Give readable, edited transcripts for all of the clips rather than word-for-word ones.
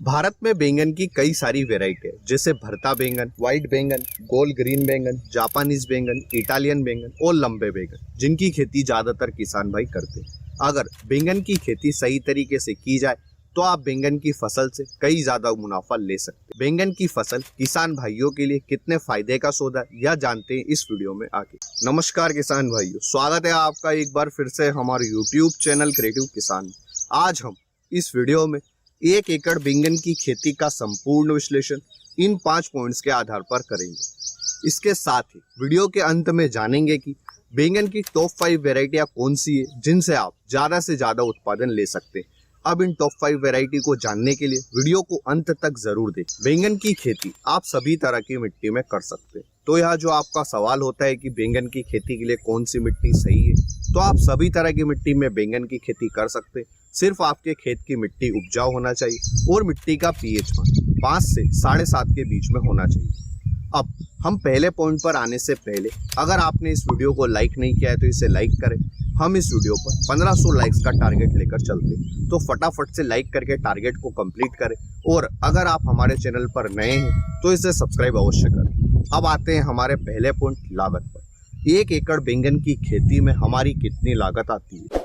भारत में बैंगन की कई सारी वैरायटी है, जैसे भरता बैंगन, व्हाइट बैंगन, गोल ग्रीन बैंगन, जापानीज बैंगन, इटालियन बैंगन और लंबे बैंगन, जिनकी खेती ज्यादातर किसान भाई करते हैं। अगर बैंगन की खेती सही तरीके से की जाए तो आप बैंगन की फसल से कई ज्यादा मुनाफा ले सकते हैं। बैंगन की फसल किसान भाइयों के लिए कितने फायदे का सौदा है, यह जानते हैं इस वीडियो में आगे। नमस्कार किसान भाइयों, स्वागत है आपका एक बार फिर से हमारे यूट्यूब चैनल क्रिएटिव किसान में। आज हम इस वीडियो में 1 एकड़ बैंगन की खेती का संपूर्ण विश्लेषण इन 5 पॉइंट्स के आधार पर करेंगे। इसके साथ ही वीडियो के अंत में जानेंगे कि बैंगन की टॉप 5 वेराइटियां कौन सी है जिनसे आप ज्यादा से ज्यादा उत्पादन ले सकते हैं। अब इन टॉप 5 वेराइटी को जानने के लिए वीडियो को अंत तक जरूर देखें। बैंगन की खेती आप सभी तरह की मिट्टी में कर सकते हैं। तो यह जो आपका सवाल होता है कि बैंगन की खेती के लिए कौन सी मिट्टी सही है, तो आप सभी तरह की मिट्टी में बैंगन की खेती कर सकते हैं। सिर्फ आपके खेत की मिट्टी उपजाऊ होना चाहिए और मिट्टी का पीएच मान 5 से 7.5 के बीच में होना चाहिए। अब हम पहले पॉइंट पर आने से पहले अगर आपने इस वीडियो को लाइक नहीं किया है तो इसे लाइक करें। हम इस वीडियो पर 1500 लाइक्स का टारगेट लेकर चलते हैं, तो फटाफट से लाइक करके टारगेट को कंप्लीट करें। और अगर आप हमारे चैनल पर नए हैं तो इसे सब्सक्राइब अवश्य करें। अब आते हैं हमारे पहले पॉइंट, लागत पर। 1 एकड़ बैंगन की खेती में हमारी कितनी लागत आती है?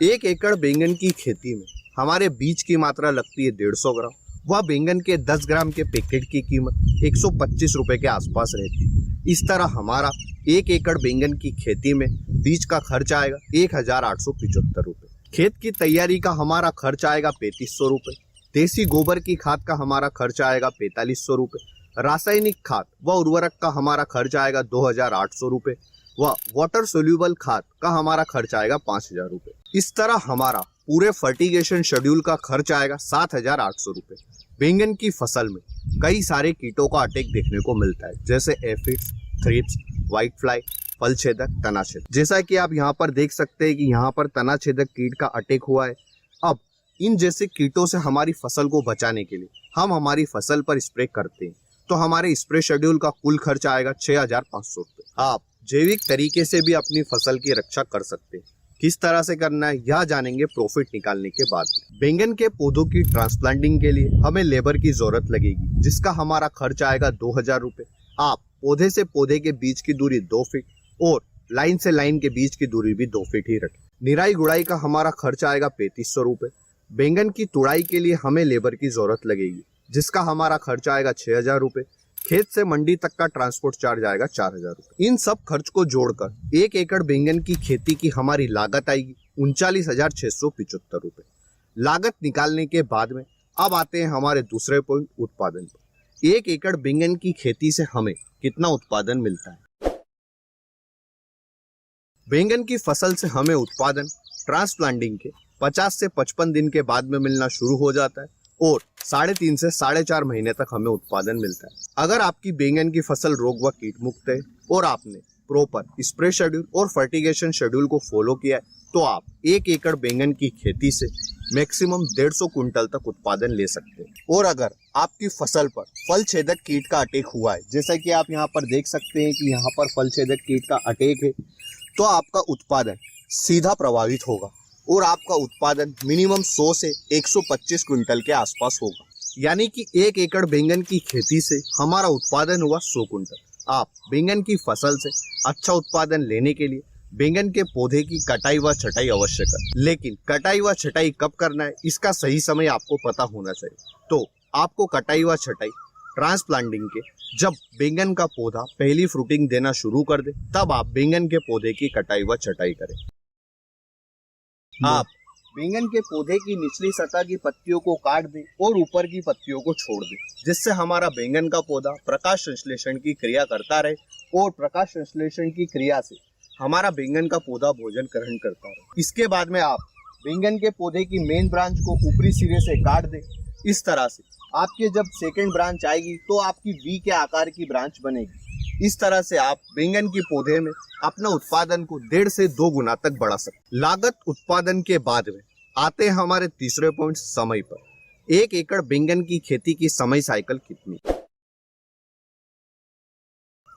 1 एकड़ बैंगन की खेती में हमारे बीज की मात्रा लगती है 150 ग्राम। वह बैंगन के 10 ग्राम के पैकेट की कीमत 125 रुपए के आसपास रहती है। इस तरह हमारा 1 एकड़ बैंगन की खेती में बीज का खर्च आएगा 1875 रुपए। खेत की तैयारी का हमारा खर्च आएगा 3500 रुपए। देसी गोबर की खाद का हमारा खर्च आएगा 4500 रुपए। रासायनिक खाद व उर्वरक का हमारा खर्च आएगा 2800 रुपए व वाटर सोल्यूबल खाद का हमारा खर्च आएगा 5000 रुपए। इस तरह हमारा पूरे फर्टिगेशन शेड्यूल का खर्च आएगा 7800 रुपए। बैंगन की फसल में कई सारे कीटों का अटैक देखने को मिलता है, जैसे एफिड्स, थ्रिप्स, व्हाइट फ्लाई, फल छेदक, तना छेदक। जैसा कि आप यहाँ पर देख सकते हैं कि यहाँ पर तना छेदक कीट का अटैक हुआ है। अब इन जैसे कीटों से हमारी फसल को बचाने के लिए हम हमारी फसल पर स्प्रे करते हैं, तो हमारे स्प्रे शेड्यूल का कुल खर्च आएगा 6500 रुपए। आप जैविक तरीके से भी अपनी फसल की रक्षा कर सकते हैं। किस तरह से करना है यह जानेंगे प्रॉफिट निकालने के बाद। बैंगन के पौधों की ट्रांसप्लांटिंग के लिए हमें लेबर की जरूरत लगेगी, जिसका हमारा खर्च आएगा 2000 रुपए। आप पौधे से पौधे के बीच की दूरी 2 फीट और लाइन से लाइन के बीच की दूरी भी 2 फीट ही रखें। निराई गुड़ाई का हमारा खर्च आएगा 3500 रुपए। बैंगन की तुड़ाई के लिए हमें लेबर की जरूरत लगेगी, जिसका हमारा खर्च आएगा 6000 रुपए। खेत से मंडी तक का ट्रांसपोर्ट चार्ज आएगा 4000 रुपए। इन सब खर्च को जोड़कर 1 एकड़ बैंगन की खेती की हमारी लागत आएगी 39,675 रुपए। लागत निकालने के बाद में अब आते हैं हमारे दूसरे पॉइंट, उत्पादन पर। 1 एकड़ बैंगन की खेती से हमें कितना उत्पादन मिलता है? बैंगन की फसल से हमें उत्पादन ट्रांसप्लांटिंग के 50 से 55 दिन के बाद में मिलना शुरू हो जाता है और 3.5 से 4.5 महीने तक हमें उत्पादन मिलता है। अगर आपकी बैंगन की फसल रोग व कीट मुक्त है और आपने प्रॉपर स्प्रे शेड्यूल और फर्टिगेशन शेड्यूल को फॉलो किया है, तो आप 1 एकड़ बैंगन की खेती से मैक्सिमम 150 क्विंटल तक उत्पादन ले सकते हैं। और अगर आपकी फसल पर फल छेदक कीट का अटैक हुआ है, जैसा कि आप यहाँ पर देख सकते हैं कि यहाँ पर फल छेदक कीट का अटैक है, तो आपका उत्पादन सीधा प्रभावित होगा और आपका उत्पादन मिनिमम 100 से 125 क्विंटल के आसपास होगा। यानी कि 1 एकड़ बैंगन की खेती से हमारा उत्पादन हुआ 100 क्विंटल। आप बैंगन की फसल से अच्छा उत्पादन लेने के लिए बैंगन के पौधे की कटाई व छटाई अवश्य करें। लेकिन कटाई व छटाई कब करना है, इसका सही समय आपको पता होना चाहिए। तो आपको कटाई व छटाई ट्रांसप्लांटिंग के जब बैंगन का पौधा पहली फ्रूटिंग देना शुरू कर दे, तब आप बैंगन के पौधे की कटाई व छटाई करें। आप बैंगन के पौधे की निचली सतह की पत्तियों को काट दें और ऊपर की पत्तियों को छोड़ दें, जिससे हमारा बैंगन का पौधा प्रकाश संश्लेषण की क्रिया करता रहे और प्रकाश संश्लेषण की क्रिया से हमारा बैंगन का पौधा भोजन ग्रहण करता रहे। इसके बाद में आप बैंगन के पौधे की मेन ब्रांच को ऊपरी सिरे से काट दें। इस तरह से आपके जब सेकेंड ब्रांच आएगी तो आपकी वी के आकार की ब्रांच बनेगी। इस तरह से आप बैंगन के पौधे में अपना उत्पादन को 1.5 से 2 गुना तक बढ़ा सकते। लागत उत्पादन के बाद में आते हैं हमारे तीसरे पॉइंट, समय पर। 1 एकड़ बैंगन की खेती की समय साइकिल कितनी?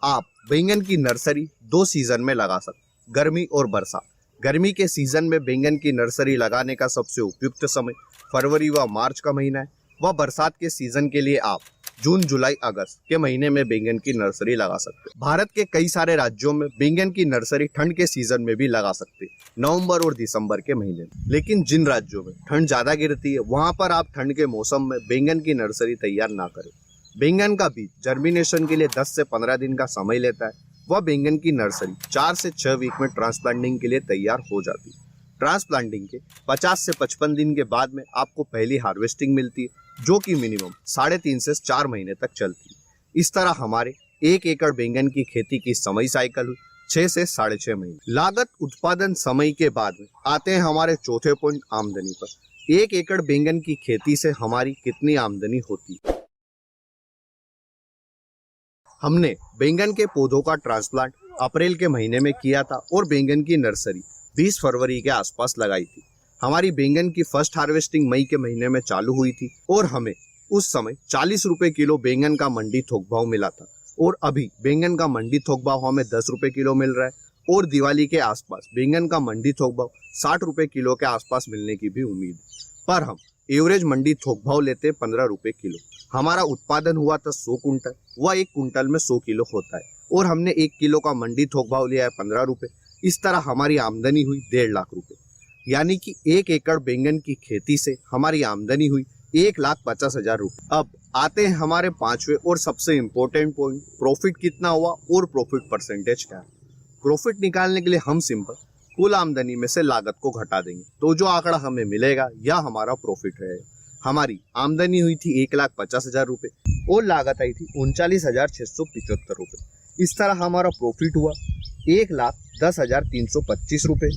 आप बैंगन की नर्सरी 2 सीजन में लगा सकते, गर्मी और बरसात। गर्मी के सीजन में बैंगन की नर्सरी लगाने का सबसे उपयुक्त समय फरवरी व मार्च का महीना है। वह बरसात के सीजन के लिए आप जून, जुलाई, अगस्त के महीने में बैंगन की नर्सरी लगा सकते हैं। भारत के कई सारे राज्यों में बैंगन की नर्सरी ठंड के सीजन में भी लगा सकते हैं, नवंबर और दिसंबर के महीने में। लेकिन जिन राज्यों में ठंड ज्यादा गिरती है वहां पर आप ठंड के मौसम में बैंगन की नर्सरी तैयार ना करें। बैंगन का बीज जर्मिनेशन के लिए 10 से 15 दिन का समय लेता है। वह बैंगन की नर्सरी 4 से 6 वीक में ट्रांसप्लांटिंग के लिए तैयार हो जाती है। ट्रांसप्लांटिंग के 50 से 55 दिन के बाद में आपको पहली हार्वेस्टिंग मिलती है, जो कि मिनिमम 3.5 से 4 महीने तक चलती है। इस तरह हमारे 1 एकड़ बैंगन की खेती की समय साइकिल हुई 6 से 6.5 महीने। लागत उत्पादन समय के बाद में आते हैं हमारे चौथे पॉइंट, आमदनी पर। 1 एकड़ बैंगन की खेती से हमारी कितनी आमदनी होती है? हमने बैंगन के पौधों का ट्रांसप्लांट अप्रैल के महीने में किया था और बैंगन की नर्सरी 20 फरवरी के आसपास लगाई थी। हमारी बैंगन की फर्स्ट हार्वेस्टिंग मई के महीने में चालू हुई थी और हमें उस समय 40 रुपए किलो बैंगन का मंडी थोक भाव मिला था और अभी बैंगन का मंडी थोक भाव हमें 10 रुपए किलो मिल रहा है और दिवाली के आसपास बैंगन का मंडी थोक भाव 60 रुपए किलो के आसपास मिलने की भी उम्मीद है। पर हम एवरेज मंडी थोक भाव लेते 15 रुपए किलो। हमारा उत्पादन हुआ था 100 कुंटल, वह 1 कुंटल में 100 किलो होता है और हमने 1 किलो का मंडी थोक भाव लिया है 15 रुपए। इस तरह हमारी आमदनी हुई 1.5 लाख रुपए। यानी कि 1 एकड़ बैंगन की खेती से हमारी आमदनी हुई 1,50,000 रुपए। अब आते हैं हमारे 5वें और सबसे इम्पोर्टेंट पॉइंट, प्रॉफिट कितना हुआ और प्रॉफिट परसेंटेज क्या है। प्रॉफिट निकालने के लिए हम सिंपल कुल आमदनी में से लागत को घटा देंगे, तो जो आंकड़ा हमें मिलेगा यह हमारा प्रॉफिट रहेगा। हमारी आमदनी हुई थी 1,50,000 रुपए और लागत आई थी 39,675 रुपए। इस तरह हमारा प्रॉफिट हुआ 1,10,325 रुपए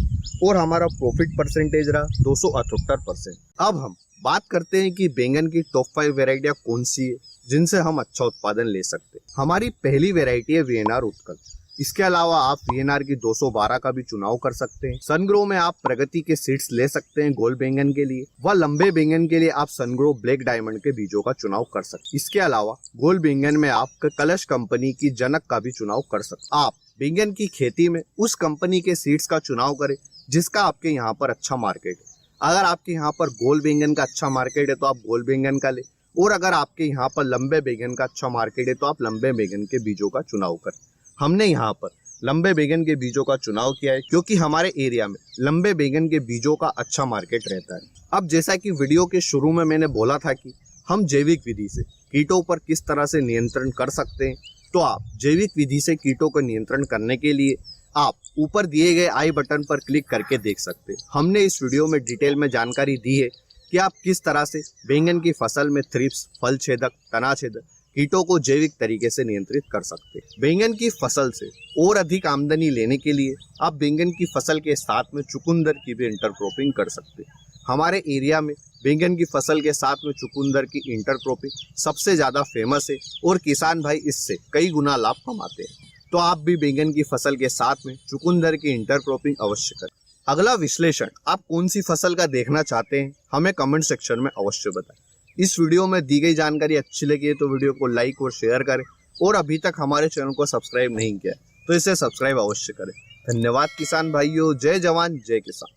और हमारा प्रॉफिट परसेंटेज रहा 278%। अब हम बात करते हैं कि बैंगन की टॉप 5 वेराइटियां कौन सी है जिनसे हम अच्छा उत्पादन ले सकते हैं। हमारी पहली वेराइटी है वीएनआर उत्कल। इसके अलावा आप वीएनआर की 212 का भी चुनाव कर सकते हैं। सनग्रो में आप प्रगति के सीड्स ले सकते हैं गोल बैंगन के लिए, व लंबे बैंगन के लिए आप सनग्रो ब्लैक डायमंड के बीजों का चुनाव कर सकते हैं। इसके अलावा गोल बैंगन में आप कलश कंपनी की जनक का भी चुनाव कर सकते हैं। आप बैंगन की खेती में उस कंपनी के सीड्स का चुनाव करें जिसका आपके यहाँ पर अच्छा मार्केट है। अगर आपके यहाँ पर गोल बैंगन का अच्छा मार्केट है तो आप गोल बैंगन का ले, और अगर आपके यहाँ पर लंबे बैंगन का अच्छा मार्केट है तो आप लंबे बैंगन के बीजों का चुनाव करें। हमने यहाँ पर लंबे बैंगन के बीजों का चुनाव किया है क्योंकि हमारे एरिया में लंबे बैंगन के बीजों का अच्छा मार्केट रहता है। अब जैसा कि वीडियो के शुरू में मैंने बोला था कि हम जैविक विधि से कीटों पर किस तरह से नियंत्रण कर सकते हैं, तो आप जैविक विधि से कीटों का नियंत्रण करने के लिए आप ऊपर दिए गए आई बटन पर क्लिक करके देख सकते हैं। हमने इस वीडियो में डिटेल में जानकारी दी है कि आप किस तरह से बैंगन की फसल में थ्रिप्स, फल छेदक, तना छेदक कीटों को जैविक तरीके से नियंत्रित कर सकते हैं। बैंगन की फसल से और अधिक आमदनी लेने के लिए आप बैंगन की फसल के साथ में चुकंदर की भी इंटरक्रॉपिंग कर सकते हैं। हमारे एरिया में बैंगन की फसल के साथ में चुकंदर की इंटरक्रॉपिंग सबसे ज़्यादा फेमस है और किसान भाई इससे कई गुना लाभ कमाते हैं। तो आप भी बैंगन की फसल के साथ में चुकंदर की इंटरक्रॉपिंग अवश्य करें। अगला विश्लेषण आप कौन सी फसल का देखना चाहते हैं हमें कमेंट सेक्शन में अवश्य बताएं। इस वीडियो में दी गई जानकारी अच्छी लगी है तो वीडियो को लाइक और शेयर करें, और अभी तक हमारे चैनल को सब्सक्राइब नहीं किया तो इसे सब्सक्राइब अवश्य करें। धन्यवाद किसान भाइयों। जय जवान जय किसान।